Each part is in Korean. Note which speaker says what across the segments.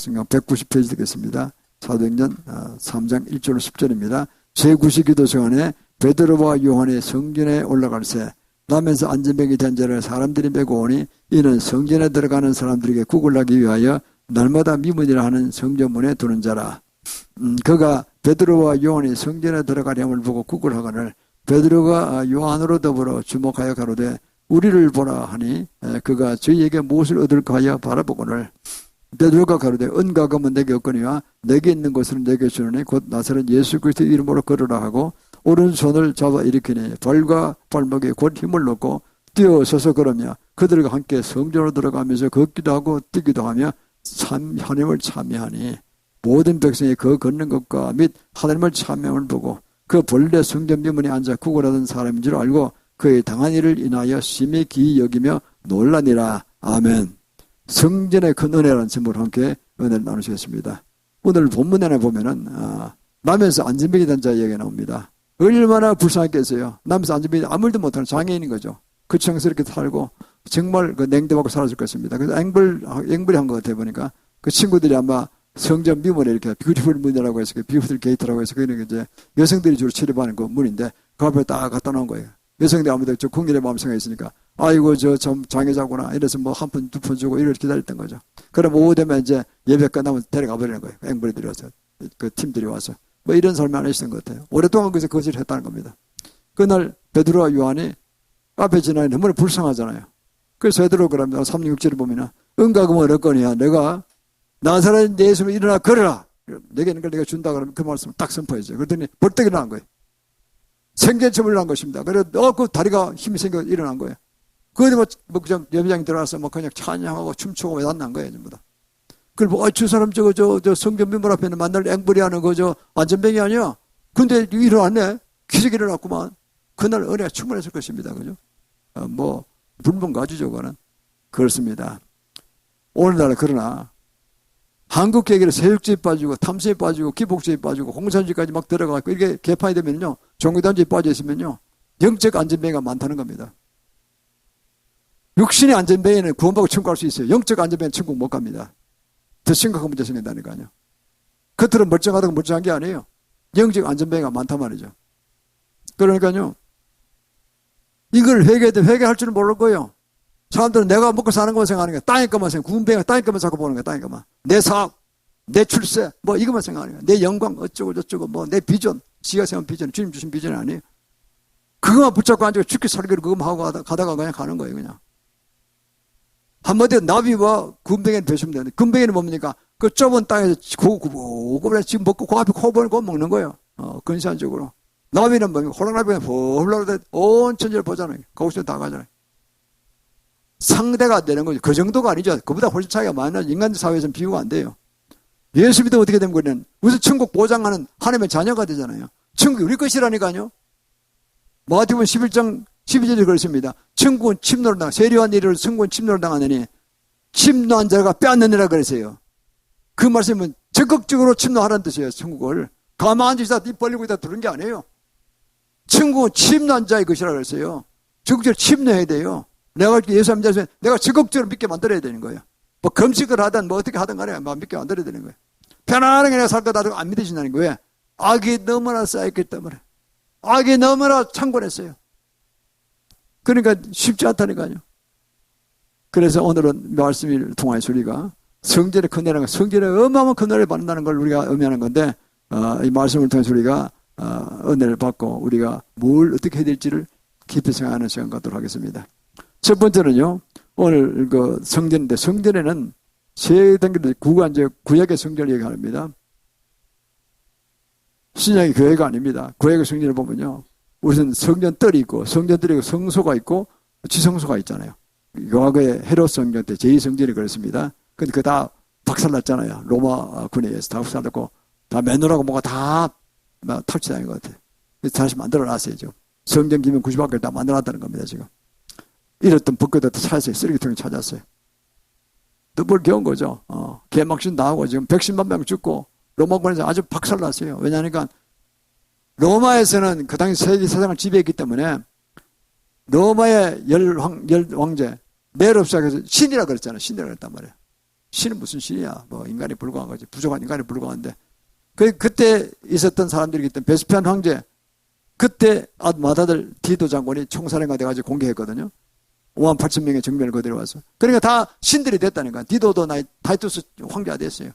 Speaker 1: 성경 190페이지 되겠습니다. 사도행전 3장 1절 10절입니다. 제9시 시간에 베드로와 요한이 성전에 올라갈새 남에서 안전병이 된 자를 사람들이 메고 오니 이는 성전에 들어가는 사람들에게 구걸하기 위하여 날마다 미문이라 하는 성전문에 두는 자라. 그가 베드로와 요한이 성전에 들어가려함을 보고 구걸하거늘 베드로가 요한으로 더불어 주목하여 가로되 우리를 보라 하니 그가 저희에게 무엇을 얻을까 하여 바라보거늘 베드로가 가로되 은과 금은 내게 없거니와 내게 있는 것을 내게 주노니 곧 나사렛 예수 그리스도의 이름으로 걸으라 하고 오른손을 잡아 일으키니 발과 발목에 곧 힘을 넣고 뛰어서서 걸으며 그들과 함께 성전으로 들어가면서 걷기도 하고 뛰기도 하며 하나님을 참여하니 모든 백성이 그 걷는 것과 및 하나님을 참여함을 보고 그 본래 성전 미문에 앉아 구걸하던 사람인 줄 알고 그의 당한 일을 인하여 심히 기이 여기며 놀라니라. 아멘. 성전의 큰 은혜라는 제목으로 함께 은혜를 나누시겠습니다. 오늘 본문에 보면은 남에서 안전병이 된 자의 얘기가 나옵니다. 얼마나 불쌍했겠어요. 남에서 안전병이 아무 일도 못하는 장애인인 거죠. 그청스럽게 살고 정말 그 냉담하고 사라질 것입니다. 그래서 앵벌이 한 것 같아 보니까 그 친구들이 아마 성전 미문에 이렇게 뷰티풀 문이라고 해서 뷰티풀 게이트라고 해서 그게 이제 여성들이 주로 출입하는 그 문인데 그 앞에 딱 갖다 놓은 거예요. 여성들이 아무래도 저 국민의 마음성이 있으니까 아이고 저 장애자구나 이래서 뭐 한 푼 두 푼 주고 이렇게 기다렸던 거죠. 그럼 오후 되면 이제 예배 끝나면 데려가 버리는 거예요. 앵벌이들이 와서 그 팀들이 와서 뭐 이런 삶이 안 했던 것 같아요. 오랫동안 그래서 거짓을 했다는 겁니다. 그날 베드로와 요한이 앞에 지나니 너무나 불쌍하잖아요. 그래서 베드로 그럽니다. 36절을 보면 은과 금은 얻거니와 내가 나사렛 예수로 일어나 걸어라. 내게 있는 걸 내가 준다 그러면 그 말씀을 딱 선포했죠. 그랬더니 벌떡 일어난 거예요. 생gen처럼 일어난 것입니다. 그래서 그 다리가 힘이 생겨 일어난 거예요. 그런데 뭐 그냥 예배장에 들어가서 뭐 그냥 찬양하고 춤추고 외단난 거예요, 전부 다. 그리고 저 사람 저 성전 민문 앞에 있는 만날 앵벌이 하는 거 저 안전병이 아니야. 근데 일어났네. 기적이 일어났구만. 그날 은혜가 충만했을 것입니다. 그죠? 뭐 불문가주죠, 그거는. 그렇습니다. 오늘날 그러나 한국 계기를 세육지에 빠지고 탐세에 빠지고 기복지에 빠지고 공산주의까지 막 들어가고 이렇게 개판이 되면요. 종교단지에 빠져 있으면요. 영적 안전병이가 많다는 겁니다. 육신의 안전병에는 구원받고 천국할 수 있어요. 영적 안전병은 천국 못 갑니다. 더 심각한 문제 생긴다니까요. 겉으로 멀쩡하다고 멀쩡한 게 아니에요. 영적 안전병이가 많단 말이죠. 그러니까요. 이걸 회개할 줄은 모를 거예요. 사람들은 내가 먹고 사는 것만 생각하는 거야. 땅의 것만 생각, 군뱅이 땅의 것만 자꾸 보는 거야. 땅의 것만. 내 사업, 내 출세, 뭐 이것만 생각하는 거야. 내 영광 어쩌고 저쩌고 뭐 내 비전, 지가 세운 비전, 주님 주신 비전이 아니에요. 그것만 붙잡고 앉아 죽기 살기로 그것만 하고 가다가 그냥 가는 거예요. 그냥. 한마디로 나비와 군뱅이는 배시면 되는데 군뱅이는 뭡니까? 그 좁은 땅에서 고급을 지금 먹고 그 앞에 코버는 꼭 먹는 거예요. 근시안적으로. 나비는 뭐 홀라나비가 홀라나비 온 천지를 보잖아요. 거기서 다 가잖아요. 상대가 안 되는 거죠. 그 정도가 아니죠. 그보다 훨씬 차이가 많아요. 인간 사회에서는 비교가 안 돼요. 예수 믿으면 어떻게 되는 거냐면 우선 천국 보장하는 하나님의 자녀가 되잖아요. 천국이 우리 것이라니까요. 마태복음 11장 12절에 그렇습니다. 천국은 침노를 당하 세리와 니를 천국은 침노를 당하느니 침노한 자가 빼앗느니라 그랬어요. 그 말씀은 적극적으로 침노하라는 뜻이에요. 천국을. 가만히 앉아서 입 벌리고 있다 들은 게 아니에요. 천국은 침노한 자의 것이라 그랬어요. 적극적으로 침노해야 돼요. 내가 예수 안 믿어서 내가 적극적으로 믿게 만들어야 되는 거예요. 뭐 금식을 하든 뭐 어떻게 하든 간에 믿게 만들어야 되는 거예요. 편안하게 내가 살 거다 하고 안 믿어진다는 거예요. 왜? 악이 너무나 쌓였기 때문에. 악이 너무나 창궐했어요. 그러니까 쉽지 않다니까요. 그래서 오늘은 말씀을 통해서 우리가 성전의 큰애라는 거, 성전의 어마어마한 큰애를 받는다는 걸 우리가 의미하는 건데 이 말씀을 통해서 우리가 은혜를 받고 우리가 뭘 어떻게 해야 될지를 깊이 생각하는 시간 갖도록 하겠습니다. 첫 번째는요, 오늘 그 성전인데, 성전에는 세 단계로 구약의 성전을 얘기합니다. 신약의 교회가 아닙니다. 구약의 성전을 보면요, 우선 성전뜰이 있고, 성전뜰이 있고, 성소가 있고, 지성소가 있잖아요. 과거에 헤롯 성전 때 제2성전이 그랬습니다. 근데 그거 다 박살났잖아요. 로마 군에 의해서 다 박살났고, 다 매너라고 뭐가 다 탈취당한 것 같아요. 그래서 다시 만들어 놨어야죠. 성전 기면 90학교를 다 만들어 놨다는 겁니다, 지금. 이랬던 벗겨다 찾았어요. 쓰레기통에 찾았어요. 또 뭘 겨운 거죠. 개막신 나오고 지금 110만 명 죽고 로마군에서 아주 박살났어요. 왜냐하니까 로마에서는 그 당시 세상을 지배했기 때문에 로마의 열 왕제 네로스에서 신이라 그랬잖아요. 신이라 그랬단 말이에요. 신은 무슨 신이야. 뭐 인간이 불과한 거지. 부족한 인간이 불과한데. 그때 있었던 사람들이기 때문에 베스피안 황제, 그때 맏아들 디도 장군이 총사령관 돼가지고 공개했거든요. 5만 8천 명의 정변을 거들어 와서. 그러니까 다 신들이 됐다니까. 디도도 타이투스 황제가 됐어요.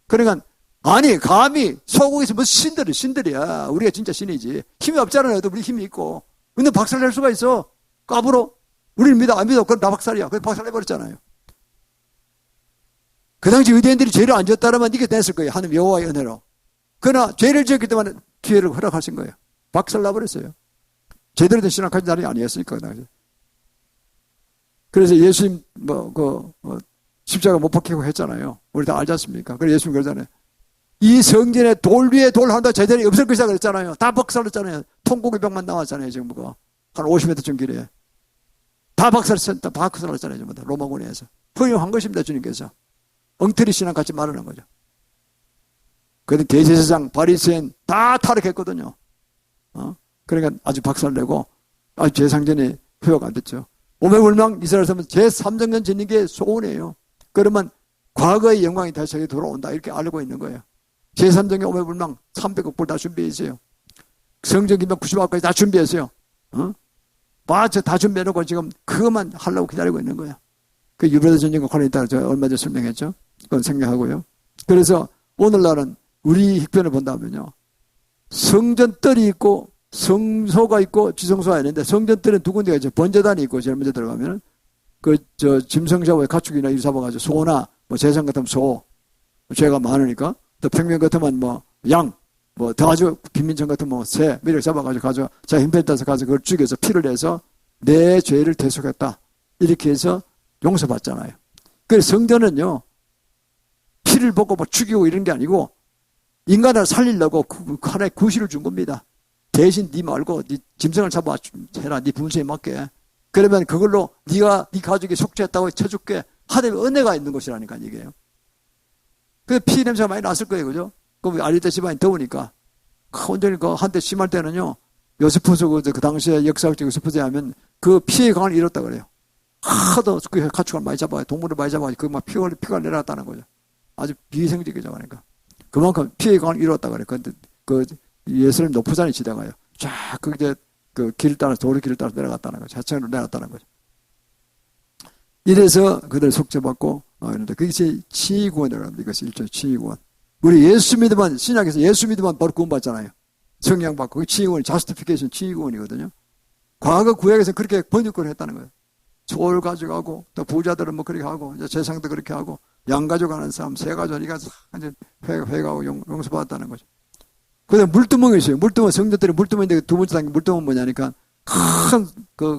Speaker 1: 그러니까 아니 감히 소국에서 무슨 신들이야. 우리가 진짜 신이지. 힘이 없잖아요. 우리 힘이 있고. 근데 박살낼 수가 있어. 까불어. 우리는 믿어 안 믿어. 그럼 다 박살이야. 그래서 박살내버렸잖아요. 그 당시 유대인들이 죄를 안 졌다면 이겨냈을 거예요. 하나님 여호와의 은혜로. 그러나 죄를 지었기 때문에 기회를 허락하신 거예요. 박살나버렸어요. 제대로 된 신앙 가진 사람이 아니었으니까 그 당시. 그래서 예수님 십자가 못 박히고 했잖아요. 우리 다 알지 않습니까? 그래서 예수님 그러잖아요. 이 성전에 돌 위에 돌 한다 제자리 없을 것이다 그랬잖아요. 다 박살났잖아요. 통곡의 벽만 나왔잖아요. 지금 한 50m쯤 길이에. 다 박살났잖아요. 전부 다 로마군에서. 허용한 것입니다. 주님께서. 엉터리 신앙 갖지 말라는 거죠. 그래도 대제사장, 바리새인 다 타락했거든요. 그러니까 아주 박살내고 아주 제상전이 회복가 안 됐죠. 오매불망 이스라엘 사람은 제3정년 짓는 게 소원이에요. 그러면 과거의 영광이 다시 돌아온다 이렇게 알고 있는 거예요. 제3정년 오매불망 300억 불 다 준비했어요. 성전 기명 90억까지 다 준비했어요. 다 준비해놓고 지금 그것만 하려고 기다리고 있는 거예요. 그 유브라데 전쟁과 관련이 있다고 제가 얼마 전에 설명했죠. 그건 생각하고요. 그래서 오늘날은 우리 흑변을 본다면요. 성전뜰이 있고 성소가 있고 지성소가 있는데 성전뜰은 두 군데가 있죠. 번제단이 있고 제일 먼저 들어가면은 짐승잡아의 가축이나 이를 잡아가지고 소나 뭐 제사 같으면 소, 죄가 많으니까 또 평면 같으면 뭐 양, 뭐 더 아주 빈민청 같으면 뭐 새 이렇게 잡아가지고 자 힘 뺐다서 가서 그걸 죽여서 피를 내서 내 죄를 대속했다 이렇게 해서 용서받잖아요. 그래서 성전은요 피를 붓고 뭐 죽이고 이런 게 아니고 인간을 살리려고 하나의 구실을 준 겁니다. 대신 네 말고 네 짐승을 잡아 해라. 네 분수에 맞게. 그러면 그걸로 네 가족이 속죄했다고 쳐줄게. 하나님의 은혜가 있는 것이라니까 이게요. 그 피 냄새가 많이 났을 거예요. 그죠? 그럼 아리따 집안이 더우니까. 온전히 한때 심할 때는요. 요세푸스 그 당시에 역사학적 요세푸스에 하면 그 피의 강을 잃었다 그래요. 하도 그 가축을 많이 잡아요. 동물을 많이 잡아요. 그 막 피가 내려갔다는 거죠. 아주 비위생적이죠. 그러니까. 그만큼 피의 강을 잃었다 그래요. 근데 예수님 높은 산에 지다가요. 쫙 그 길을 따라서 도로 길을 따라서 내려갔다는 거죠. 자천으로 내려갔다는 거죠. 이래서 그들 속죄받고 그런데 그것이 칭의구원이라고 합니다. 이것이 일종의 칭의구원. 우리 예수 믿으면 신약에서 예수 믿으면 바로 구원받잖아요. 성령 받고 그 칭의구원이 자스티피케이션 칭의구원이거든요. 과거 구약에서 그렇게 번역을 했다는 거예요. 소를 가져가고 또 부자들은 뭐 그렇게 하고 이제 재상도 그렇게 하고 양 가져가는 사람 새 가져가니까 이제 회가하고 용서받았다는 거죠. 그다음에 물두멍이 있어요. 물두멍 성전들이 물두멍인데 두 번째 단계 물두멍은 뭐냐니까 큰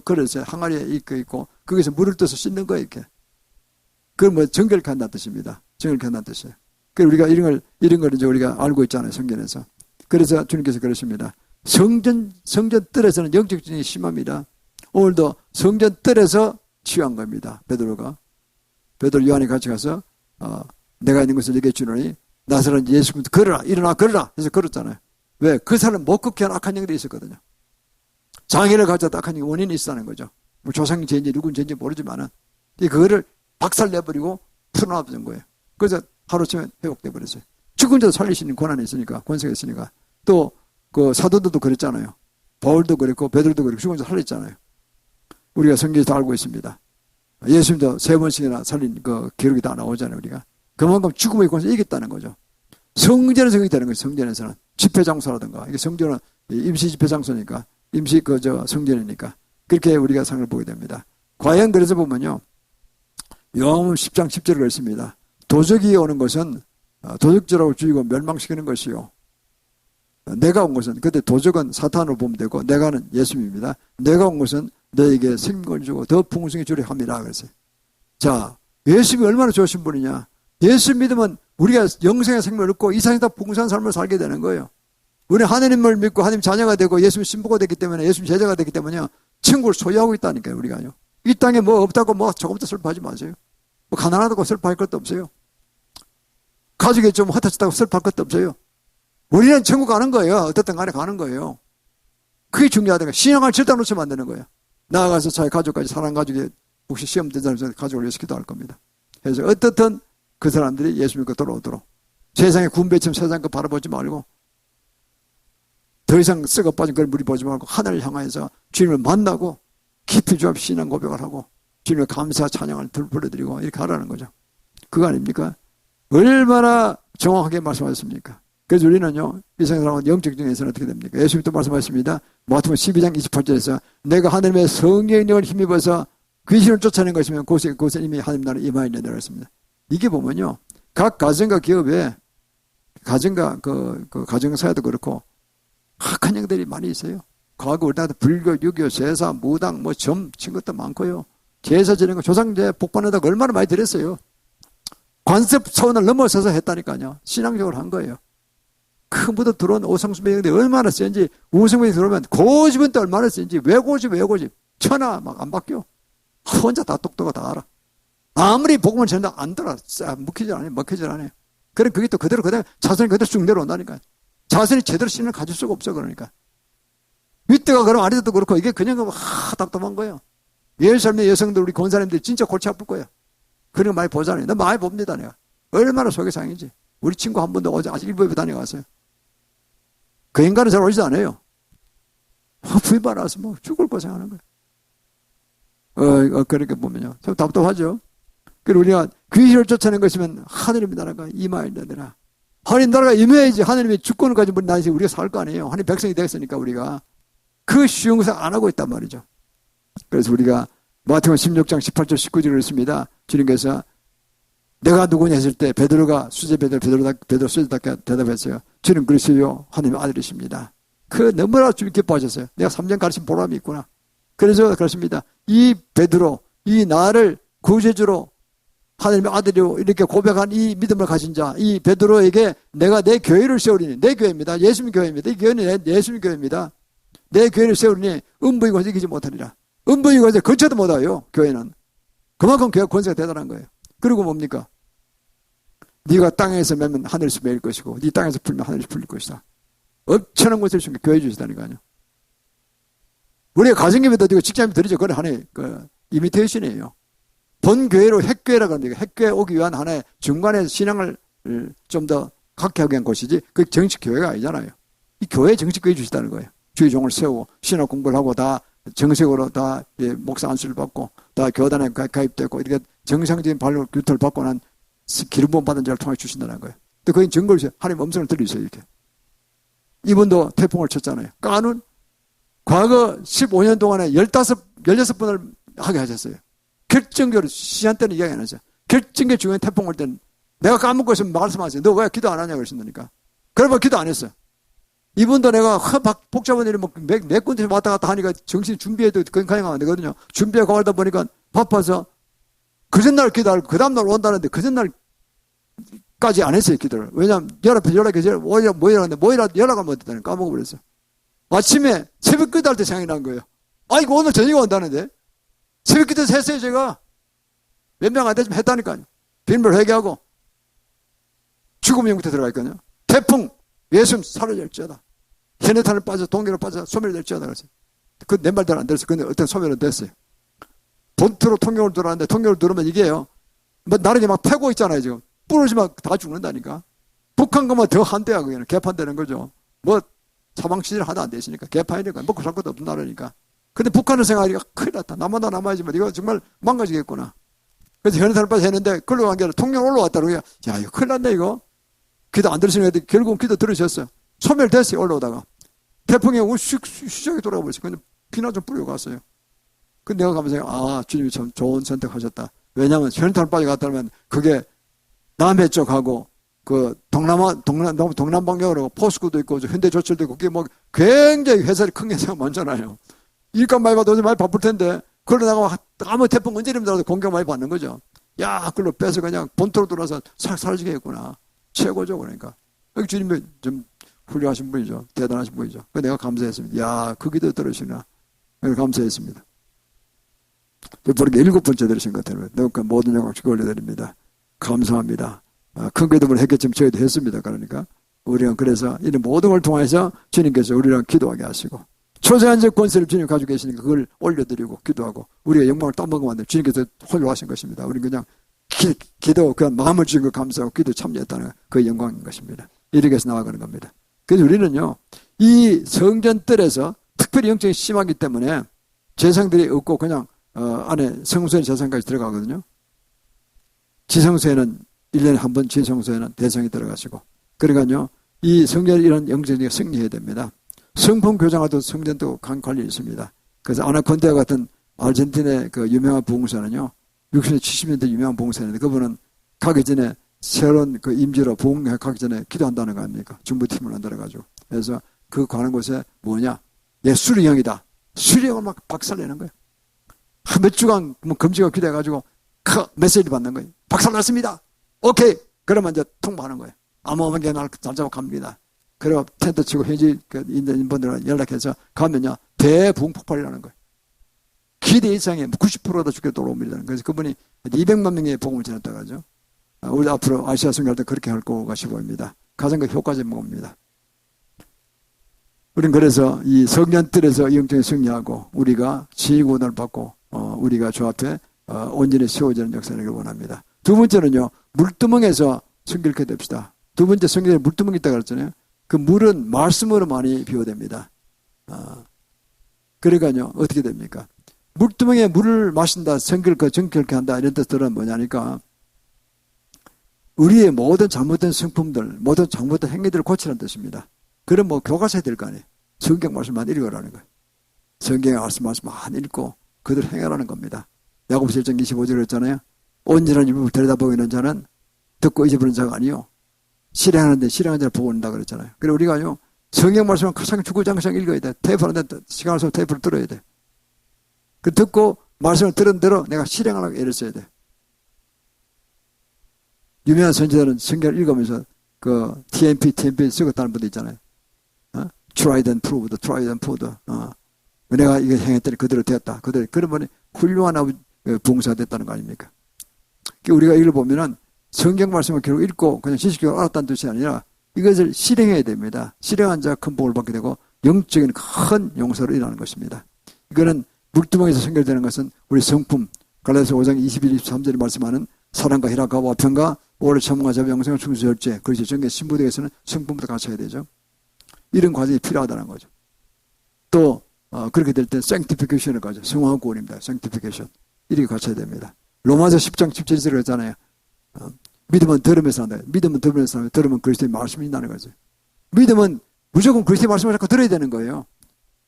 Speaker 1: 그릇에 항아리에 있고 거기서 물을 떠서 씻는 거예요. 이렇게. 그건 뭐 정결케 한다는 뜻입니다. 정결케 한다는 뜻이에요. 그래서 우리가 이런 걸 이제 우리가 알고 있잖아요. 성경에서. 그래서 주님께서 그러십니다. 성전 뜰에서는 영적 전쟁이 심합니다. 오늘도 성전 뜰에서 취한 겁니다. 베드로 요한이 같이 가서 내가 있는 것을 얘기해 주노니 나사렛 예수 그리스도 걸어라 일어나 걸어라 해서 걸었잖아요. 왜? 그 사람 못 걷게 한 악한 영들이 있었거든요. 장애를 가졌다 악한 영 원인이 있었다는 거죠. 뭐 조상 죄인지 누군 죄인지 모르지만은 그거를 박살내버리고 풀어놔버린 거예요. 그래서 하루쯤에 회복돼 버렸어요. 죽은 자도 살리시는 권한이 있으니까 권세가 있으니까 또 그 사도들도 그랬잖아요. 바울도 그랬고 베드로도 그랬고 죽은 자 살렸잖아요. 우리가 성경에서 다 알고 있습니다. 예수님도 3번씩이나 살린 그 기록이 다 나오잖아요. 우리가 그만큼 죽음의 권세를 이겼다는 거죠. 성전에서 그렇게 되는 거죠. 성전에서는 집회장소라든가 이게 성전은 임시 집회장소니까 임시 성전이니까 그렇게 우리가 상을 보게 됩니다. 과연 그래서 보면요. 요한복음 10장 10절을 그랬습니다. 도적이 오는 것은 도적질하고 죽이고 멸망시키는 것이요. 내가 온 것은 그때 도적은 사탄으로 보면 되고 내가는 예수님입니다. 내가 온 것은 너에게 생명을 주고 더 풍성히 주려 함이라 그랬어요. 자, 예수님이 얼마나 좋으신 분이냐. 예수 믿으면 우리가 영생의 생명을 얻고 이 세상에 다 풍성한 삶을 살게 되는 거예요. 우리 하나님을 믿고 하나님 자녀가 되고 예수님 신부가 됐기 때문에 예수님 제자가 됐기 때문에 천국을 소유하고 있다니까요. 우리가요. 이 땅에 뭐 없다고 뭐 조금도 슬퍼하지 마세요. 뭐 가난하다고 슬퍼할 것도 없어요. 가족이 좀 흩어졌다고 슬퍼할 것도 없어요. 우리는 천국 가는 거예요. 어떻든 간에 가는 거예요. 그게 중요하다니까. 신앙을 절대 놓치면 안 되는 거예요. 나아가서 자기 가족까지 사랑 가족이 혹시 시험 된 사람 가족을 위해서 기도할 겁니다. 그래서 어떻든 그 사람들이 예수 믿고 돌아오도록. 세상의 군배처럼 세상 거 바라보지 말고 더 이상 썩어 빠진 걸 무리 보지 말고 하늘을 향하여서 주님을 만나고 깊이 좀 신앙 고백을 하고 주님의 감사 찬양을 불러드리고 이렇게 하라는 거죠. 그거 아닙니까? 얼마나 정확하게 말씀하셨습니까? 그래서 우리는요, 이 세상은 영적 중에서는 어떻게 됩니까? 예수님도 말씀하셨습니다. 마태복음 12장 28절에서 내가 하나님의 성령을 힘입어서 귀신을 쫓아내는 것이면 그곳에 이미 하나님 나라 임하여 있느니라 했습니다. 이게 보면요, 각 가정과 기업에 가정과 그 가정사회도 그렇고 악한 영들이 많이 있어요. 과거 우리나라도 불교, 유교, 제사, 무당, 점 친 것도 많고요. 제사 지내는 거 조상제 복받는다고 얼마나 많이 들었어요. 관습 차원을 넘어서서 했다니까요. 신앙적으로 한 거예요. 큰 무도 들어온 오성수배경들이 얼마나 센지, 우성배경 들어오면 고집은 또 얼마나 센지, 왜 고집. 천하 막 안 바뀌어. 혼자 다 똑똑하고 다 알아. 아무리 복음을 전다 안 들어. 먹히질 않아요. 그럼 그게 또 그대로 자손이 그대로 쭉 내려온다니까요. 자손이 제대로 신을 가질 수가 없어, 그러니까. 윗대가 그럼 아래도 그렇고, 이게 그냥 답답한 거예요. 예루살렘의 여성들, 우리 권사님들이 진짜 골치 아플 거예요. 그런 거 많이 보잖아요. 나 많이 봅니다, 내가. 얼마나 속이상인지. 우리 친구 한 분도 어제 아직 일부에 다녀갔어요. 그 인간은 잘 오지도 않아요. 부인만 와서 죽을 고생하는 거예요. 그렇게 보면요. 좀 답답하죠. 그리고 우리가 귀신을 쫓아낸 것이면 하늘의 나라가 임하여야 되나. 하나님 나라가 임해야지 하나님의 주권을 가진 분이 나서 우리가 살 거 아니에요. 하나님 백성이 됐으니까 우리가. 그 쉬운 것을 안 하고 있단 말이죠. 그래서 우리가 마태복음 16장 18절 19절을 했습니다. 주님께서 내가 누구냐 했을 때 베드로가 베드로 수제답게 대답했어요. 주님 그리스도요 하나님의 아들이십니다. 그 너무나 주님 기뻐하셨어요. 내가 3년 가르친 보람이 있구나. 그래서 그렇습니다. 이 베드로, 이 나를 구세주로 하나님의 아들이요 이렇게 고백한 이 믿음을 가진 자, 이 베드로에게 내가 내 교회를 세우리니, 내 교회입니다. 예수님 교회입니다. 이 교회는 예수님 교회입니다. 내 교회를 세우리니 음부의 권세 이기지 못하리라. 음부의 권세 근처도 못와요. 교회는. 그만큼 교회 권세가 대단한 거예요. 그리고 뭡니까? 네가 땅에서 매면 하늘에서 매일 것이고 네 땅에서 풀면 하늘에서 풀릴 것이다. 엄청난 것을 주신 게 교회 주시다니까요. 우리가 가정교회도 드리고 직장도 드리죠. 그건 하나의 이미테이션이에요. 본 교회로 핵교회라고 합니다. 핵교회 오기 위한 하나의 중간에 신앙을 좀 더 갖게 하기 위한 곳이지 그 정식 교회가 아니잖아요. 이 교회 정식 교회 주시다는 거예요. 주의종을 세우고 신학 공부를 하고 다 정식으로 다 목사 안수를 받고 다 교단에 가입되고 이렇게 정상적인 발로 교토를 받고 난 기름 부음 받은 자를 통해 주신다는 거예요. 근데 거기 증거를 주세요. 하나님 음성을 들리세요. 이렇게. 이분도 태풍을 쳤잖아요. 까는 과거 15년 동안에 16번을 하게 하셨어요. 결정적으로 시한때는 이야기 안 하죠. 결정적 중요한 태풍 올 때는 내가 까먹고 있으면 말씀하세요. 너 왜 기도 안 하냐고 그러신다니까. 그러면 기도 안 했어요. 이분도 내가 복잡한 일이 몇 군데 왔다 갔다 하니까 정신이 준비해도 그냥 안 되거든요. 준비하고 가다 보니까 바빠서 그 전날 기도하고 그 다음날 온다는데 그 전날까지 안 했어요. 기도를. 왜냐하면 연락해서 모이라는데 연락을 못했다니 까먹어버렸어요. 아침에 새벽 기도할 때 생각이 난 거예요. 이거 오늘 저녁에 온다는데 새벽 기도 했어요. 제가 몇 명 안 되지만 했다니까요. 빈물 회개하고 죽음의 영부터 들어가 있거든요. 태풍 예수님 사라질지어다. 현해탄을 빠져 동계로 빠져 소멸될지어다 그랬어요. 그 내 말대로 안 됐어요. 근데 어떤 소멸은 됐어요. 본토로 통영을 들어왔는데 통영을 들어오면 이게요. 나르게 막 패고 있잖아요. 지금 부러지면 다 죽는다니까. 북한 거면 더 한대야 그냥 개판되는 거죠. 사망치질 하도 안 되시니까 개판이니까 먹고 살 것도 없는 나라니까. 근데 북한을 생각하니까 큰일 났다. 남아도 남아야지만 이거 정말 망가지겠구나. 그래서 현해탄을 빠져 했는데 그걸로 간 게 아니라 통영 올라왔다고 야 이거 큰일 났네 이거. 기도 안 들으시는 애들이 결국은 기도 들으셨어요. 소멸됐어요. 올라오다가. 태풍에 수적이 돌아버렸어요. 근데 비나 좀 뿌리고 갔어요. 근데 내가 가면서 주님이 참 좋은 선택하셨다. 왜냐하면 현탄을 빠져갔다면 그게 남해 쪽하고 그 동남방향으로 포스코도 있고 현대조철도 있고 그게 굉장히 회사를 큰 회사가 많잖아요. 일감 많이 받아도 많이 바쁠 텐데 그러다가 아무 태풍 언제 이름더라도 공격 많이 받는 거죠. 야 그걸로 빼서 그냥 본토로 돌아서 사라지겠구나. 최고죠. 그러니까 여기 주님이 좀 훌륭하신 분이죠. 대단하신 분이죠. 내가 감사했습니다. 야 그 기도 들으시나. 감사했습니다. 이렇게 7번째 들으신 것 같아요. 내가 모든 영광 주께 올려드립니다. 감사합니다. 큰 기도를 했겠지만 저희도 했습니다. 그러니까 우리가 그래서 이런 모든 걸 통해서 주님께서 우리랑 기도하게 하시고 초세한적 권세를 주님 가지고 계시니까 그걸 올려드리고 기도하고 우리가 영광을 따먹으면 안 돼요. 주님께서 홀로하신 것입니다. 우리는 그냥 기도, 그 마음을 주신 거 감사하고 기도 참여했다는 그 영광인 것입니다. 이렇게 해서 나아가는 겁니다. 그래서 우리는요, 이 성전뜰에서 특별히 영적이 심하기 때문에 제사들이 없고 그냥 안에 성소에 제사까지 들어가거든요. 지성소에는 1년에 한 번, 지성소에는 대성이 들어가시고. 그러니까요, 이 성전에 이런 영적이 승리해야 됩니다. 성품 교장화도 성전도 관리 있습니다. 그래서 아나콘디아 같은 아르헨티나의 그 유명한 부흥사는요, 60년, 70년대 유명한 부흥사인데 그분은 가기 전에 새로운 그 임지로 부흥회 가기 전에 기도한다는 거 아닙니까? 중부팀을 만들어가지고. 그래서 그 가는 곳에 뭐냐? 수리형이다. 수리형을 막 박살내는 거예요. 몇 주간 뭐 금지가 기도해가지고 메시지 받는 거예요. 박살났습니다. 오케이. 그러면 이제 통보하는 거예요. 아무한게 날 잡고 갑니다. 그리고 텐트 치고 현지 있는 인분들과 연락해서 가면요, 대부흥 폭발이라는 거예요. 기대 이상의 90%도 죽게 돌아옵니다. 그래서 그분이 200만 명의 복음을 전했다고 하죠. 우리 앞으로 아시아 성교할 때 그렇게 할 거가 싶어입니다. 가장 그 효과적인 복음입니다. 우리는 그래서 이 성전뜰에서 영적인 승리하고 우리가 지휘권을 받고 우리가 주 앞에 온전히 세워지는 역사를 원합니다. 두 번째는요, 물두멍에서 성결케 됩시다. 두 번째 성경에 물두멍이 있다고 그랬잖아요. 그 물은 말씀으로 많이 비워됩니다. 그러니까요, 어떻게 됩니까? 물두멍에 물을 마신다, 정결케 한다, 이런 뜻들은 뭐냐니까, 우리의 모든 잘못된 성품들, 모든 잘못된 행위들을 고치라는 뜻입니다. 그럼 뭐 교과서에 될 거 아니에요. 성경 말씀만 읽으라는 거예요. 성경의 말씀만 읽고 그대로 행하라는 겁니다. 야고보서 1장 25절 그랬잖아요. 온전한 일부를 들여다보고 있는 자는 듣고 잊어버리는 자가 아니요, 실행하는데 실행하는 자를 보고 있다 그랬잖아요. 그래 우리가요, 성경 말씀을 가장 주구장창 읽어야 돼. 테이프하는데 시간을 써서 테이프를 들어야 돼. 그 듣고 말씀을 들은 대로 내가 실행하라고 애를 써야 돼. 유명한 선지자는 성경을 읽으면서 그 TMP 쓰겠다는 분도 있잖아요. Tried and proved, tried and proved. 내가 이거 행했더니 그대로 되었다. 그러면 훌륭한 봉사가 됐다는 거 아닙니까? 우리가 이걸 보면은 성경 말씀을 결국 읽고 그냥 지식적으로 알았다는 뜻이 아니라 이것을 실행해야 됩니다. 실행한 자가 큰 복을 받게 되고 영적인 큰 용서를 일어나는 것입니다. 이거는 물두멍에서 선결되는 것은 우리 성품, 갈라디아서 5장 21, 23절에 말씀하는 사랑과 희락과 화평과 오래 참과 자비, 영생과 충수절제, 그렇죠. 정계 신부되에서는 성품부터 갖춰야 되죠. 이런 과정이 필요하다는 거죠. 또 그렇게 될 때 sanctification을 가죠. 성화의 구원입니다. sanctification. 이렇게 갖춰야 됩니다. 로마서 10장 17절에 그랬잖아요. 믿음은 들으면서 한다. 믿음은 들으면서 한다. 들으면 그리스도의 말씀이 있다는 거죠. 믿음은 무조건 그리스도의 말씀을 자꾸 들어야 되는 거예요.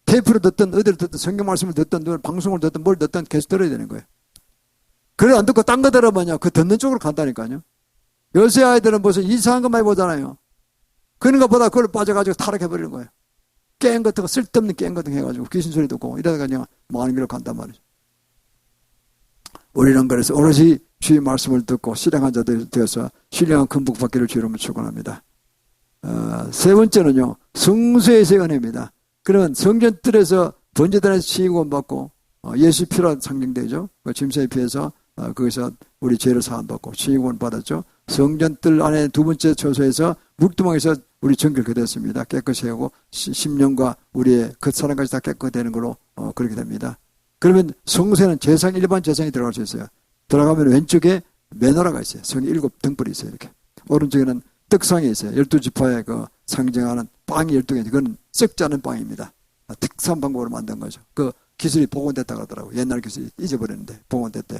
Speaker 1: 테이프를 듣든 어디를 듣든 성경 말씀을 듣든 방송을 듣든 뭘 듣든 계속 들어야 되는 거예요. 그래 안 듣고 딴 거 들어보냐, 그 듣는 쪽으로 간다니까요. 요새 아이들은 무슨 이상한 거 많이 보잖아요. 그런 것보다 그걸 빠져가지고 타락해버리는 거예요. 게임 같은 거, 쓸데없는 게임 같은 거 해가지고 귀신 소리 듣고 이러다가 그냥 많은 길로 간단 말이죠. 우리는 그래서 오롯이 주의 말씀을 듣고 실행한 자들이 되어서 신령한 큰 복 받기를 주로 축원합니다. 세 번째는요, 성소에서의 은혜입니다. 그러면 성전뜰에서 번제단에서 치유권 받고 예수 피로 상징되죠. 짐승의 피해서 거기서 우리 죄를 사함받고 치유권 받았죠. 성전뜰 안에 두 번째 처소에서 물두멍에서 우리 정결케 됐습니다. 깨끗이 하고 심령과 우리의 겉사람까지 다 깨끗되는 걸로 그렇게 됩니다. 그러면 성소에는 제상, 일반 제상이 들어갈 수 있어요. 들어가면 왼쪽에 메노라가 있어요. 성이 7 등불이 있어요. 이렇게. 오른쪽에는 떡상이 있어요. 12지파의 그 상징하는 빵이 12개. 그건 썩지 않은 빵입니다. 특수한 방법으로 만든 거죠. 그 기술이 복원됐다고 하더라고요. 옛날 기술이 잊어버렸는데 복원됐대요.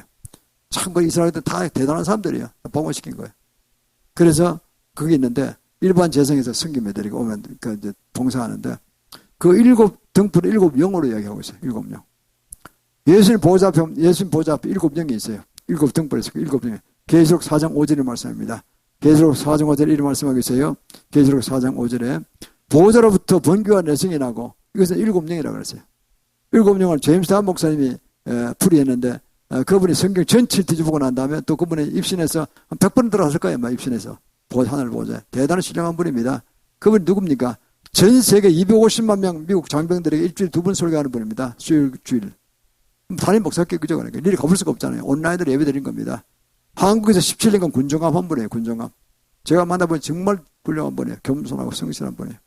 Speaker 1: 참고 이스라엘들 다 대단한 사람들이에요. 복원시킨 거예요. 그래서 그게 있는데 일반 재성에서 성김애들이 오면 그 이제 봉사하는데 그 7 등불을 7 영으로 이야기하고 있어요. 7 영. 예수님 보좌 앞에 7 영이 있어요. 7 등불이 있어요. 7 영. 계시록 4장 5절의 말씀입니다. 계시록 4장 5절에 이런 말씀하고 있어요. 계시록 4장 5절에 보좌로부터 번개와 내성이 나고 이것은 7 영이라고 그랬어요. 7 영을 제임스 단 목사님이 풀이했는데 그분이 성경 전체를 뒤집고 난 다음에 또 그분이 입신해서 한 100번 들어갔을 거예요. 막 입신해서. 하늘 보좌. 대단한 신령한 분입니다. 그분이 누굽니까? 전 세계 250만 명 미국 장병들에게 일주일에 2번 설교하는 분입니다. 주일. 단임 목사께 그저 그러니까 일일이 가볼 수가 없잖아요. 온라인으로 예배 드린 겁니다. 한국에서 17년간 군종합 한 분이에요. 군종합. 제가 만나본 정말 훌륭한 분이에요. 겸손하고 성실한 분이에요.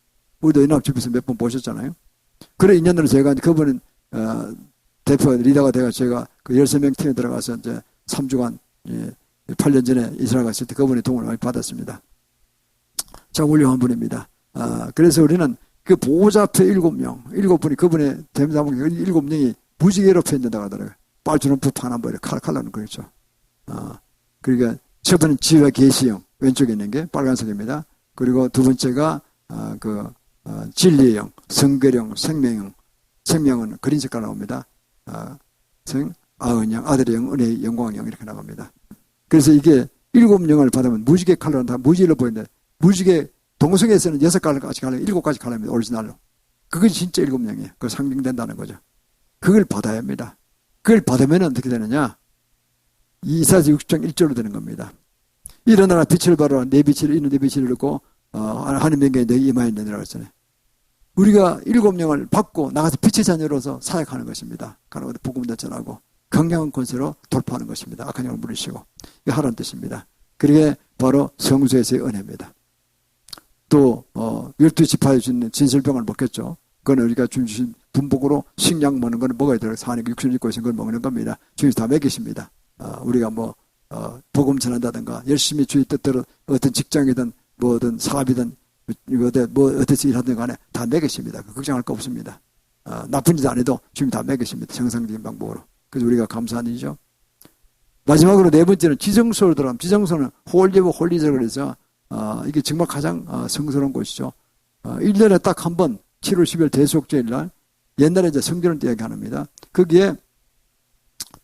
Speaker 1: 우리도 연합집에서 몇 번 보셨잖아요. 그런 인연으로 제가 그분은 대표 리더가 돼가 제가 그 13명 팀에 들어가서 이제 3주간 8년 전에 이스라엘 갔을 때 그분의 도움을 많이 받았습니다. 참 훌륭한 분입니다. 그래서 우리는 그 보호자 앞에 7명, 7분이 그분의 대명사목 7명이 무지개로 표현된다고 하더라고요. 빨주는 부판 한번 칼라는 거겠죠. 그러니까 첫 번째는 지혜와 계시형, 왼쪽에 있는 게 빨간색입니다. 그리고 두 번째가 진리의 영, 성결형, 생명형. 생명은 그린 색깔 나옵니다. 아은영, 아들의 영, 은혜의 영광형 이렇게 나갑니다. 그래서 이게 7영을 받으면 무지개 칼라는 다 무지개로 보이는데 무지개 동성애에서는 6가지 칼라, 7가지 칼라입니다. 오리지널로. 그것이 진짜 7영이에요. 그거 상징된다는 거죠. 그걸 받아야 합니다. 그걸 받으면 어떻게 되느냐? 이사야서 60장 1절로 되는 겁니다. 일어나라 빛을 발하라 내 빛을 이는 내 빛을 잃고 하나님 명령에 내 이마에 내리라고 했잖아요. 우리가 7영을 받고 나가서 빛의 자녀로서 사역하는 것입니다. 가나다 복음도 전하고 강력한 권세로 돌파하는 것입니다. 악한 영을 물리치고 이게 하라는 뜻입니다. 그게 바로 성소에서의 은혜입니다. 또 12지파에 주는 진설병을 먹겠죠. 그건 우리가 주신 분복으로 식량 먹는 거는 먹어야 돼요. 산에 육신을 입고 있는 걸 먹는 겁니다. 주님이 다 먹이십니다. 우리가 복음 전한다든가 열심히 주의 뜻대로 어떤 직장이든 뭐든 사업이든 어떻게 일하든 간에 다 먹이십니다. 걱정할 거 없습니다. 나쁜 짓 안 해도 주님이 다 먹이십니다. 정상적인 방법으로. 그래서 우리가 감사한 일이죠. 마지막으로 네 번째는 지정소로 들어가면 지정소는 홀리브 홀리절 그래서 이게 정말 가장 성스러운 곳이죠. 1년에 딱 한 번 7월 10일 대속제일 날 옛날에 이제 성전을 이야기합니다. 거기에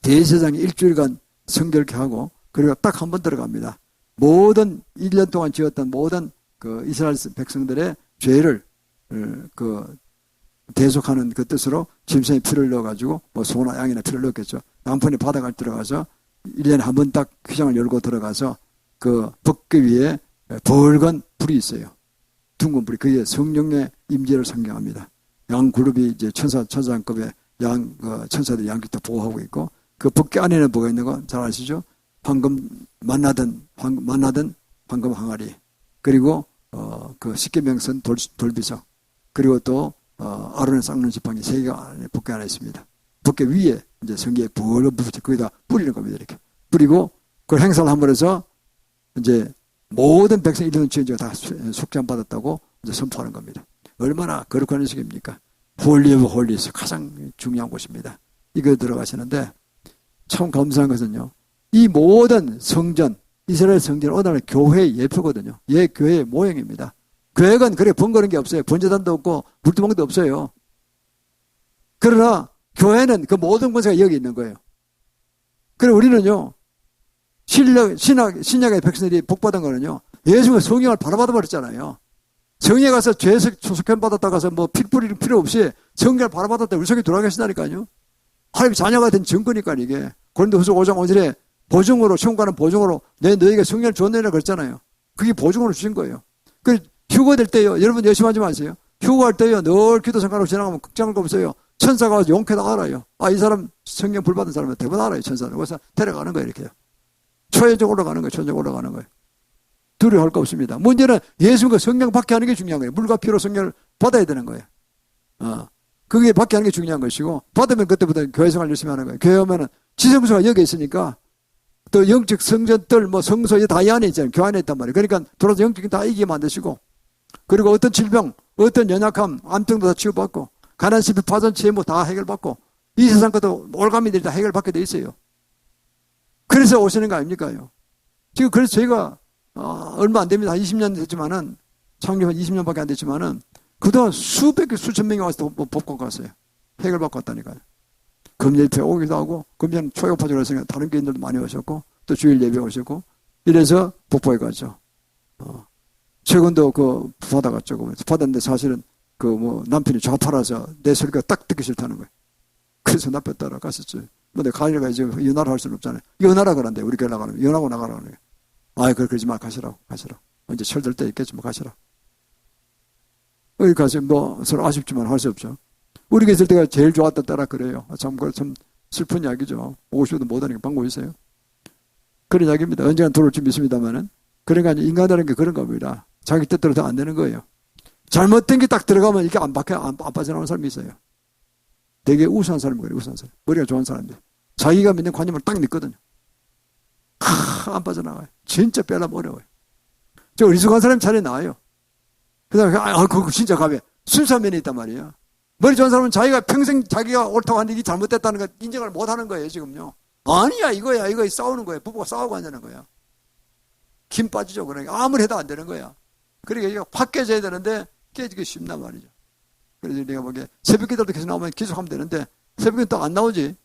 Speaker 1: 대제사장이 일주일간 성결케 하고 그리고 딱 한 번 들어갑니다. 모든 1년 동안 지었던 모든 그 이스라엘 백성들의 죄를 대속하는 그 뜻으로 짐승의 피를 넣어가지고 소나 양이나 피를 넣었겠죠. 남편이 바다가 들어가서 1년에 한 번 딱 휘장을 열고 들어가서 그 벗개 위에 붉은 불이 있어요. 둥근 불이. 그게 성령의 임재를 상징합니다. 양 그룹이 이제 천사장급의 천사들이 양귀도 보호하고 있고 그 벗개 안에는 뭐가 있는 거 잘 아시죠? 황금 만나던 황금 항아리. 그리고 그 십계명선 돌비석. 그리고 또 아론의 쌍눈 지팡이 3개가 벗개 안에 있습니다. 벗개 위에 이제 성기에 붉은 불이 거기다 뿌리는 겁니다. 이렇게 뿌리고 그걸 행사를 함으로 해서 이제 모든 백성 이런 지은자가 다 속죄함 받았다고 이제 선포하는 겁니다. 얼마나 거룩한 의식입니까? 홀리 오브 홀리스 가장 중요한 곳입니다. 이거 들어가시는데 참 감사한 것은요. 이 모든 성전 이스라엘 성전은 오늘날 교회의 예표거든요. 교회의 모형입니다. 교회는 그래 번거로운 게 없어요. 번제단도 없고 물두멍도 없어요. 그러나 교회는 그 모든 권세가 여기 있는 거예요. 그리고 우리는요. 신약의 백성들이 복받은 거는요. 예수가 성령을 바로 받아버렸잖아요. 성령에 가서 죄에서 소속함 받았다 가서 피 뿌리는 필요 없이 성령을 바로 받았다 우리 속에 돌아가신다니까요. 하나님 자녀가 된 증거니까 이게. 고린도후서 5장 5절에 보증으로 시험과는 보증으로 너희가 성령을 줬느니라 그랬잖아요. 그게 보증으로 주신 거예요. 그 휴거될 때요. 여러분 열심히 하지 마세요. 휴거할 때요. 늘 기도 생각하고 지나가면 걱정할 거 없어요. 천사가 와서 용케다 알아요. 이 사람 성령 불 받은 사람은 대부분 알아요. 천사는. 그래서 데려가는 거예요. 이렇게요. 초회적으로 가는 거예요. 초회적으로 가는 거예요. 두려워할 거 없습니다. 문제는 예수가 성령 받게 하는 게 중요한 거예요. 물과 피로 성령을 받아야 되는 거예요. 그게 받게 하는 게 중요한 것이고 받으면 그때부터 교회 생활 열심히 하는 거예요. 교회 오면은 지성소가 여기 있으니까 또 영적 성전들 성소 다 이 안에 있잖아요. 교회 안에 있단 말이에요. 그러니까 돌아서 영적인 다 이기게 만드시고 그리고 어떤 질병, 어떤 연약함, 암병도 다 치유받고 가난, 시비, 파전, 채무 다 해결받고 이 세상 것도 올가미들이 다 해결받게 돼 있어요. 그래서 오시는 거 아닙니까요? 지금 그래서 저희가 얼마 안 됩니다. 한 20년 됐지만은 창립한 20년밖에 안 됐지만은 그동안 수백 개 수천 명이 와서 복권 갔어요. 해결받고 왔다니까요. 금요일에 오기도 하고 금요일 초역파적으로 했으니까 다른 교인들도 많이 오셨고 또 주일 예배 오셨고 이래서 복보에 갔죠. 최근도 부하다 갔죠. 부하다인데 사실은 남편이 좌파라서 내 소리가 딱 듣기 싫다는 거예요. 그래서 남편 따라 갔었죠. 내가 가려가 이제 연하라 할 수는 없잖아요. 연하라 그러는데 우리 교회 나가면 연하고 나가라고 그래요. 그러지 마. 가시라고. 이제 철들 때 있겠지 가시라. 여기 가서 서로 아쉽지만 할 수 없죠. 우리가 있을 때가 제일 좋았다 따라 그래요. 참 슬픈 이야기죠. 오고 싶어도 못하니까 방법이 있어요. 그런 이야기입니다. 언젠간 돌아올지 믿습니다만은. 그러니까 인간이라는 게 그런 겁니다. 자기 뜻대로 다 안 되는 거예요. 잘못된 게 딱 들어가면 이게 안 빠져나오는 사람이 있어요. 되게 우수한 사람이 그래요. 우수한 사람. 머리가 좋은 사람들. 자기가 믿는 관념을 딱 믿거든요. 안 빠져나가요. 진짜 빼려면 어려워요. 저 어리숙한 사람 차라리 나아요. 그 다음에, 그거 진짜 가면 순수한 면이 있단 말이에요. 머리 좋은 사람은 자기가 평생 자기가 옳다고 하는 일이 잘못됐다는 걸 인정을 못 하는 거예요, 지금요. 아니야, 이거야. 이거 싸우는 거예요. 부부가 싸우고 앉는 거야. 김 빠지죠. 그러니까 아무리 해도 안 되는 거야. 그러니까 이거 확 깨져야 되는데 깨지기 쉽단 말이죠. 그래서 내가 보기에 새벽 기도도 계속 나오면 계속하면 되는데 새벽에 또 안 나오지.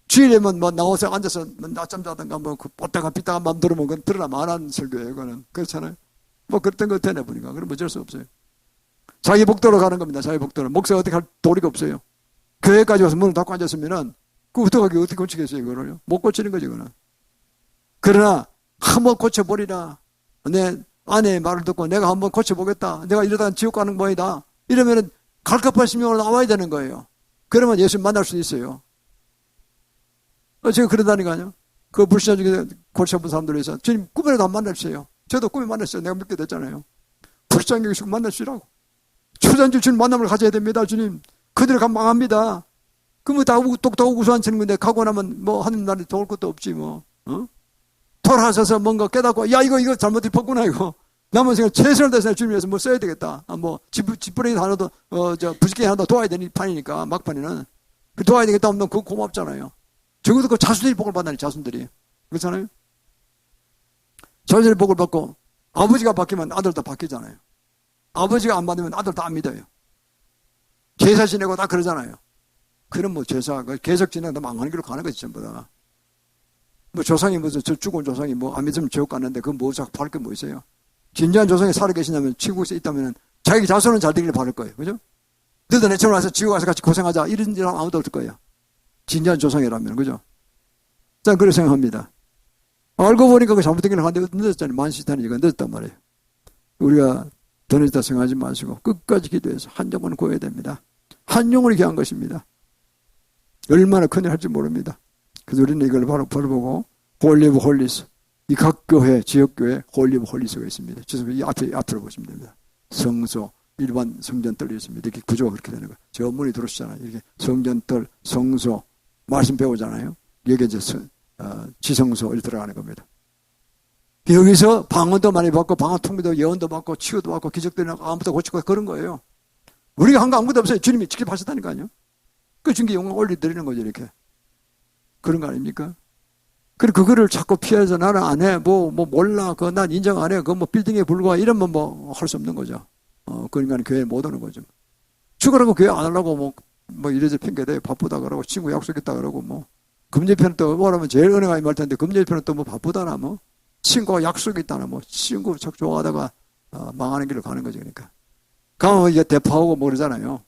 Speaker 1: 주일에만 뭐 나와서 앉아서 낮잠 자든가 뭐 뻗다가 삐다가 맘 들으면 그건 들으나 말한 설교예요. 그거는. 그렇잖아요. 뭐 그랬던 거 되내보니까. 그럼 어쩔 수 없어요. 자기 복도로 가는 겁니다. 자기 복도로. 목사가 어떻게 할 도리가 없어요. 교회까지 와서 문을 닫고 앉았으면은 그 어떻게 고치겠어요, 이거를요? 못 고치는 거지, 이거는. 그러나 한번 고쳐버리라. 내 아내의 말을 듣고 내가 한번 고쳐보겠다. 내가 이러다가 지옥 가는 모양이다. 이러면은 갈급한 심령으로 나와야 되는 거예요. 그러면 예수님 만날 수 있어요. 제가 그러다니까요. 그 불신자 중에 골치 아픈 사람들 위해서 주님 꿈에라도 안 만나주세요. 저도 꿈에 만났어요. 내가 믿게 됐잖아요. 불쌍히 여기서 만나주시라고. 초잔주 주님 만남을 가져야 됩니다. 주님. 그들 가면 망합니다. 그러면 다 똑똑하고 우수한 치는 건데 가고 나면 뭐 하는 날이 도울 것도 없지 뭐. 돌아서서 뭔가 깨닫고 야 이거 잘못했구나 이거. 남은 생각 최선을 다해서 주님 위해서 뭐 써야 되겠다. 뭐 집부레기 하나도 부식게 하나도 도와야 되는 판이니까 막판에는 그 도와야 되겠다 하면 그거 고맙잖아요. 적어도 그 자손들이 복을 받다니 자손들이. 그렇잖아요. 자손들이 복을 받고 아버지가 바뀌면 아들도 바뀌잖아요. 아버지가 안 받으면 아들도 안 믿어요. 제사 지내고 다 그러잖아요. 그럼 뭐 제사, 계속 지내다 망하는 길로 가는 거지, 전부 다. 뭐 조상이 무슨, 저 죽은 조상이 뭐 안 믿으면 지옥 갔는데 그건 뭐 자꾸 바를 게 뭐 있어요? 진지한 조상이 살아계시냐면, 지구에 있다면 자기 자손은 잘 되기를 바랄 거예요. 그죠? 너도 내처럼 와서 지옥 가서 같이 고생하자. 이런 사람 아무도 없을 거예요. 진지한 조상이라면, 그죠? 자, 그렇게 생각합니다. 알고 보니까 그 잘못된 길을 가는데 늦었잖아요. 만시탄이 이거 늦었단 말이에요. 우리가 더 늦다 생각하지 마시고 끝까지 기도해서 한 영혼을 구해야 됩니다. 한 영혼이 귀한 것입니다. 얼마나 큰일 할지 모릅니다. 그래서 우리는 이걸 바로 보고 홀리 오브 홀리스, 이 각 교회, 지역교회 홀리 오브 홀리스가 있습니다. 주소 이 앞으로 보시면 됩니다. 성소, 일반 성전뜰이 있습니다. 이렇게 구조가 그렇게 되는 거예요. 저 문이 들어오시잖아요. 이렇게 성전뜰, 성소, 말씀 배우잖아요. 여기 이제 지성소 이렇게 들어가는 겁니다. 여기서 방언도 많이 받고 방언 통비도 예언도 받고 치유도 받고 기적들이 나고 아무도 고치고 그런 거예요. 우리가 한 거 아무것도 없어요. 주님이 직접 하셨다니까요. 그 중에 영광 올려드리는 거죠. 이렇게. 그런 거 아닙니까? 그리고 그거를 자꾸 피해서 나는 안 해. 뭐 몰라. 그거 난 인정 안 해. 그거 뭐 빌딩에 불과해. 이러면 뭐 할 수 없는 거죠. 그러니까 교회에 못 오는 거죠. 죽으라고 교회 안 하려고 뭐 이래서 핑계대요. 바쁘다 그러고 친구 약속했다 그러고 뭐. 금요일편은 또 뭐라면 제일 은혜가 임할 텐데 금요일편은 또 뭐 바쁘다나 뭐. 친구가 약속이 있다나 뭐 친구 척 좋아하다가 망하는 길로 가는 거죠. 그러니까 가면 이제 대파하고 뭐 그러잖아요.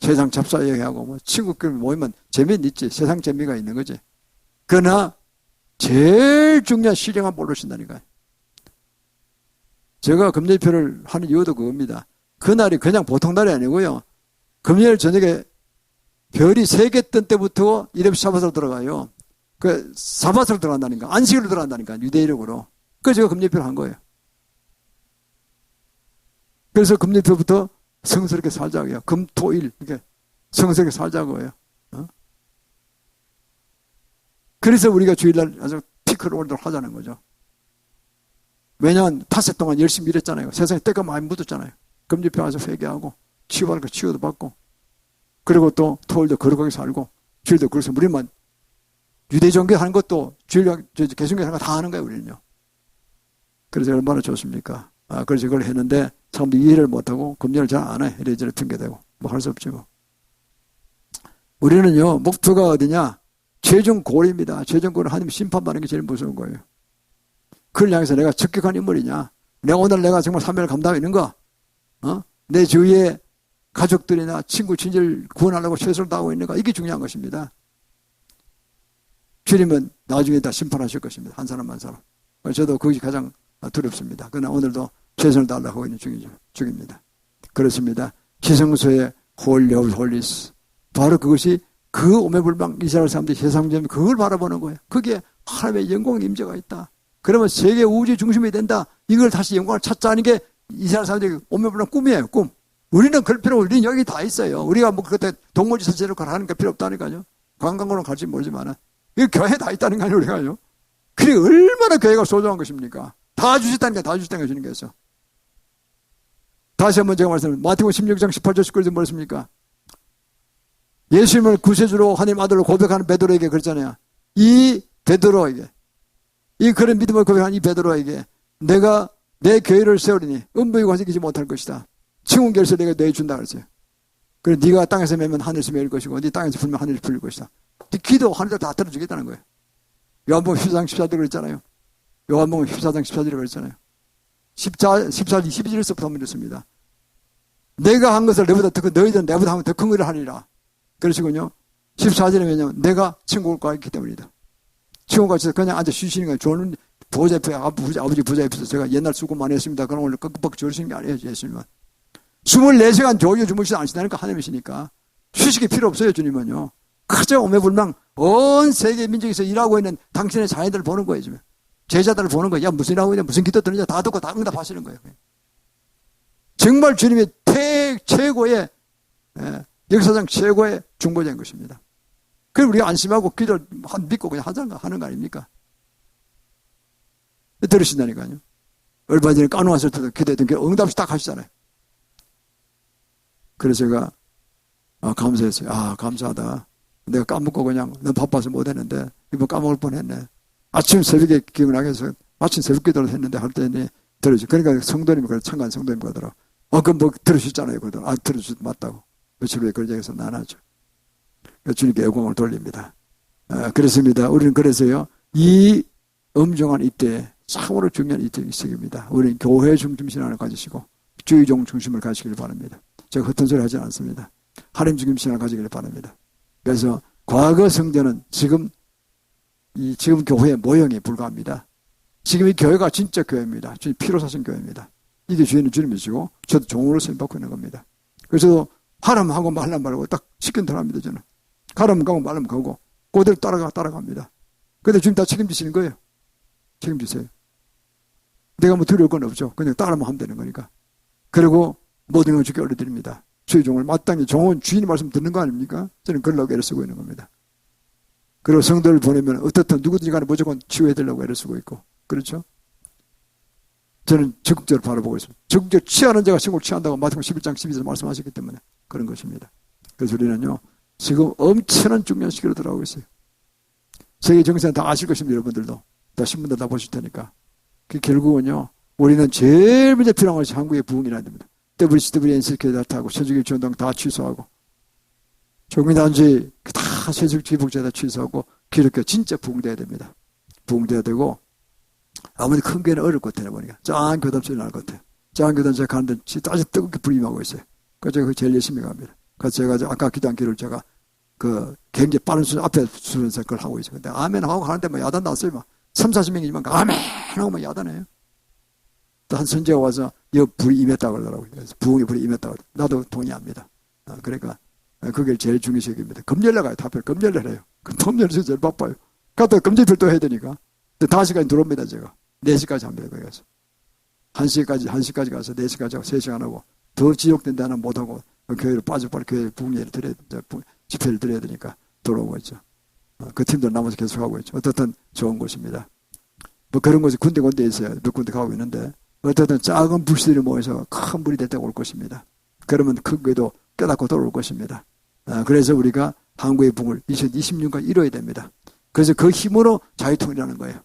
Speaker 1: 세상 잡사 얘기하고 뭐 친구끼리 모이면 재미는 있지. 세상 재미가 있는 거지. 그러나 제일 중요한 시령한 모르신다니까요. 제가 금요일표를 하는 이유도 그겁니다. 그날이 그냥 보통 날이 아니고요. 금요일 저녁에 별이 3개 뜬 때부터 이름 샤바스로 들어가요. 그 사바스로 들어간다니까. 안식으로 들어간다니까. 유대인력으로. 그래서 제가 금요일표를 한 거예요. 그래서 금요일표부터 성스럽게 살자고 해요. 금, 토, 일 이렇게 성스럽게 살자고 해요. 그래서 우리가 주일날 아주 피크를 오도록 하자는 거죠. 왜냐하면 탓세 동안 열심히 일했잖아요. 세상에 때가 많이 묻었잖아요. 금요일표 와서 회개하고 치유받을 거 치유도 받고 그리고 또 토요일도 거룩하게 살고 주일도 그래서 우리만 유대 종교 하는 것도 주일 개신교 하는 거 다 하는 거예요. 우리는요. 그래서 얼마나 좋습니까? 그래서 이걸 했는데 사람들이 이해를 못하고 금요일 잘 안 해. 이래저래 핑계대고 뭐 할 수 없지 뭐. 우리는요 목표가 어디냐? 최종 고리입니다. 최종 고리 하나님 심판받는 게 제일 무서운 거예요. 그걸 향해서 내가 적격한 인물이냐? 내가 정말 사명을 감당하고 있는가? 내 주위에 가족들이나 친구, 친지를 구원하려고 최선을 다하고 있는가? 이게 중요한 것입니다. 주님은 나중에 다 심판하실 것입니다. 한 사람 한 사람. 저도 그것이 가장 두렵습니다. 그러나 오늘도 최선을 다하려고 하고 있는 중입니다. 그렇습니다. 지성소의 홀리 오브 홀리스. 바로 그것이 그 오매불망 이스라엘 사람들이 세상점이 그걸 바라보는 거예요. 그게 하나님의 영광의 임재가 있다. 그러면 세계 우주의 중심이 된다. 이걸 다시 영광을 찾자는 게 이스라엘 사람들이 오매불망 꿈이에요. 꿈. 우리는 그럴 필요 없고 우리는 여기 다 있어요. 우리가 뭐 그때 동물지 사체로 하는 게 필요 없다니까요. 관광으로 갈지 모르지만은 이 교회 다 있다는 거 아니에요. 우리가요. 그게 얼마나 교회가 소중한 것입니까? 다 주셨다니까, 다 주셨다니까 주는 게 있어. 다시 한번 제가 말씀드립니다. 마태복음 16장 18절 19절에 뭐랬습니까? 예수님을 구세주로 하나님 아들로 고백하는 베드로에게 그랬잖아요. 이 베드로에게, 이 그런 믿음을 고백한 이 베드로에게 내가 내 교회를 세우리니 음부에 가지지 못할 것이다. 층운 결세 내가 내준다 그랬어요. 그래 네가 땅에서 매면 하늘에서 매일 것이고 네 땅에서 풀면 하늘에서 풀릴 것이다. 네 기도 하늘에서 다 들어주겠다는 거예요. 요한복음 14장 14절에 그랬잖아요. 요한복음 14장 14절에 그랬잖아요. 12절에서부터 한번 읽습니다. 내가 한 것을 내보다 더 큰, 너희들은 내보다 하면 더 큰 일을 하리라. 그러시군요. 14절에 왜냐면 내가 천국을 있기 때문이다. 천국 가서 그냥 앉아 쉬시는 거예요. 좋은 보좌 옆에, 아버지 보좌 옆에서 제가 옛날 수고 많이 했습니다. 그럼 오늘 끄끄벅 주무시는 게 아니에요. 예수님은. 24시간 조여 주무시지 않으시다니까 하나님이시니까. 휴식이 필요 없어요. 주님은요. 그저 오매불망 온 세계 민족에서 일하고 있는 당신의 자녀들을 보는 거예요. 지금. 제자들을 보는 거예요. 야 무슨 일하고 있냐 무슨 기도 드느냐 다 듣고 다 응답하시는 거예요. 정말 주님의 최고의 역사상 최고의 중보자인 것입니다. 그럼 우리가 안심하고 기도를 믿고 그냥 하는 거 아닙니까? 들으신다니까요. 얼마 전에 까놓았을 때도 기도했던 게 응답이 딱 하시잖아요. 그래서 제가 감사했어요. 감사하다. 내가 까먹고 그냥 너무 바빠서 못했는데 이번 까먹을 뻔했네. 아침 새벽에 기억나게 해서 아침 새벽 기도를 했는데 할 때니 들으시. 그러니까 성도님이 참관 성도님 가더라. 그럼 뭐 들으셨잖아요. 그러더라. 들으셨 맞다고. 며칠 후에 그런 얘기해서 나눠죠. 주님께 영광을 돌립니다. 그렇습니다. 우리는 그래서요 이 엄중한 이때에 참으로 중요한 이때입니다. 우리는 교회 중심신앙을 가지시고 주의종 중심을 가지시길 바랍니다. 제가 헛된 소리 하지 않습니다. 하나님 중심신앙을 가지길 바랍니다. 그래서 과거 성전은 지금 교회의 모형에 불과합니다. 지금 이 교회가 진짜 교회입니다. 주님 피로 사신 교회입니다. 이게 주인은 주님이시고 저도 종으로 쓰임받고 있는 겁니다. 그래서 하라면 하고 말라면 말고 딱 시킨 대로 합니다. 저는. 가라면 가고 말라면 가고 그대로 따라갑니다. 근데 주님 다 책임지시는 거예요. 책임지세요. 내가 뭐 두려울 건 없죠. 그냥 따라만 하면 되는 거니까. 그리고 모든 걸 주께 올려드립니다. 주의 종을 마땅히 종은 주인의 말씀 듣는 거 아닙니까? 저는 그러려고 애를 쓰고 있는 겁니다. 그리고 성도를 보내면 어떻든 누구든지 간에 무조건 치유해드리려고 애를 쓰고 있고 그렇죠? 저는 적극적으로 바라보고 있습니다. 적극적으로 취하는 자가 천국을 취한다고 마태복음 11장 12절 말씀하셨기 때문에 그런 것입니다. 그래서 우리는요 지금 엄청난 중요한 시기로 들어가고 있어요. 세계 정세는 다 아실 것입니다. 여러분들도 다 신문도 다 보실 테니까. 결국은요 우리는 제일 먼저 필요한 것이 한국의 부흥이라는 겁니다. WCW, NCK 다 타고 세계적 전당 다 취소하고 종민단지 다 세속 기복제 다 취소하고 기독교 진짜 부흥돼야 됩니다. 부흥돼야 되고 아무리 큰 교회는 어려울 것 같아요. 보니까 짱 교담소리 날 것 같아요. 짱 교담소리 가는데 아주 뜨겁게 불임하고 있어요. 그래서 제가 제일 열심히 갑니다. 그래서 제가 아까 기도한 기도를 제가 굉장히 빠른 수준 앞에 수준에서 그걸 하고 있어요. 근데 아멘 하고 가는데 뭐 야단 났어요. 막 30-40명이지만 아멘 하고 막 야단해요. 또 한 선지가 와서 이 불이 임했다고 그러더라고요. 그래서 부흥의 불이 임했다고. 나도 동의합니다. 그러니까 그게 제일 중요시 여깁니다. 금요일날 가요. 답변 금요일날 해요. 금요일에서 제일 바빠요. 갔다 금요일도 해야 되니까. 5시까지 들어옵니다. 제가 4시까지 합니다. 거기 가서 1시까지 가서 4시까지 하고 3시간 하고 더 지속된 데는 못하고 교회로 빠져버려 교회 부흥회를 드려야 집회를 드려야 되니까 돌아오고 있죠. 그 팀들 남아서 계속하고 있죠. 어떻든 좋은 곳입니다. 뭐 그런 곳이 군데 있어요. 몇 군데 가고 있는데 어쨌든 작은 불씨들이 모여서 큰 불이 될 때가 올 것입니다. 그러면 큰 교회도 깨닫고 돌아올 것입니다. 그래서 우리가 한국의 부흥을 2026년까지 이뤄야 됩니다. 그래서 그 힘으로 자유통일이라는 거예요.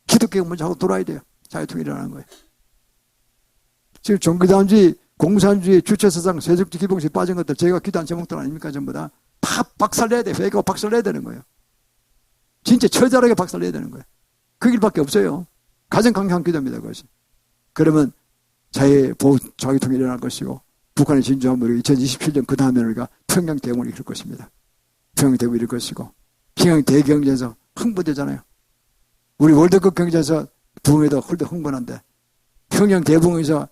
Speaker 1: 기독교가 먼저 하고 돌아야 돼요. 자유통일이라는 거예요. 지금 종교단주의, 공산주의, 주체사상, 세속주의 기복주의 빠진 것들 저희가 기도한 제목들 아닙니까? 전부 다 박살내야 돼요. 회개하고 박살내야 되는 거예요. 진짜 처절하게 박살내야 되는 거예요. 그 길밖에 없어요. 가장 강력한 기도입니다. 그것이. 그러면 자유통일이 일어날 것이고 북한의 진주한 우리가 2027년 그 다음에 우리가 평양대공을 이룰 것입니다. 평양대공을 이룰 것이고 평양대경제에서 흥분되잖아요. 우리 월드컵 경제에서 부흥에도 흥분한데 평양대공에서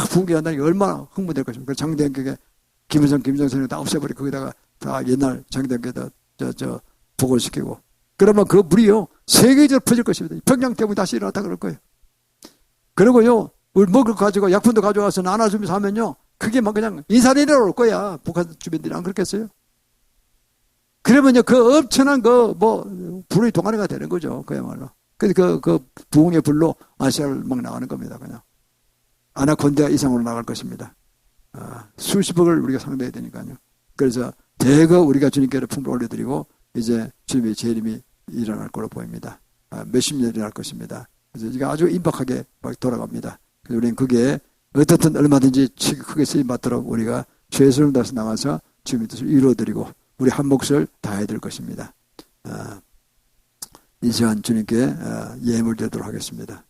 Speaker 1: 부흥한다는 게 얼마나 흥분될 것입니까? 장대경에 김일성을 다 없애버리고 거기다가 다 옛날 장대경에다 복원시키고 그러면 그 물이요 세계적으로 퍼질 것입니다. 평양대공이 다시 일어났다 그럴 거예요. 그리고요 우리 먹을 거 가지고 약품도 가져와서 나눠주면서 하면요 그게 막 그냥 인산이라고 올 거야. 북한 주민들이 안 그렇겠어요? 그러면요 그 엄청난 불의 동아리가 되는 거죠. 그야말로. 그 부흥의 불로 아시아를 막 나가는 겁니다. 그냥. 아나콘다 이상으로 나갈 것입니다. 수십억을 우리가 상대해야 되니까요. 그래서 대거 우리가 주님께로 품을 올려드리고 이제 주님의 재림이 일어날 거로 보입니다. 몇십 년이 일어날 것입니다. 그래서 이게 아주 임박하게 막 돌아갑니다. 그래서 우리는 그게 어떻든 얼마든지 크게 쓰임받도록 우리가 최선을 다해서 나가서 주님의 뜻을 이루어드리고 우리 한 몫을 다해야 될 것입니다. 이 시간 주님께 예물 드리도록 하겠습니다.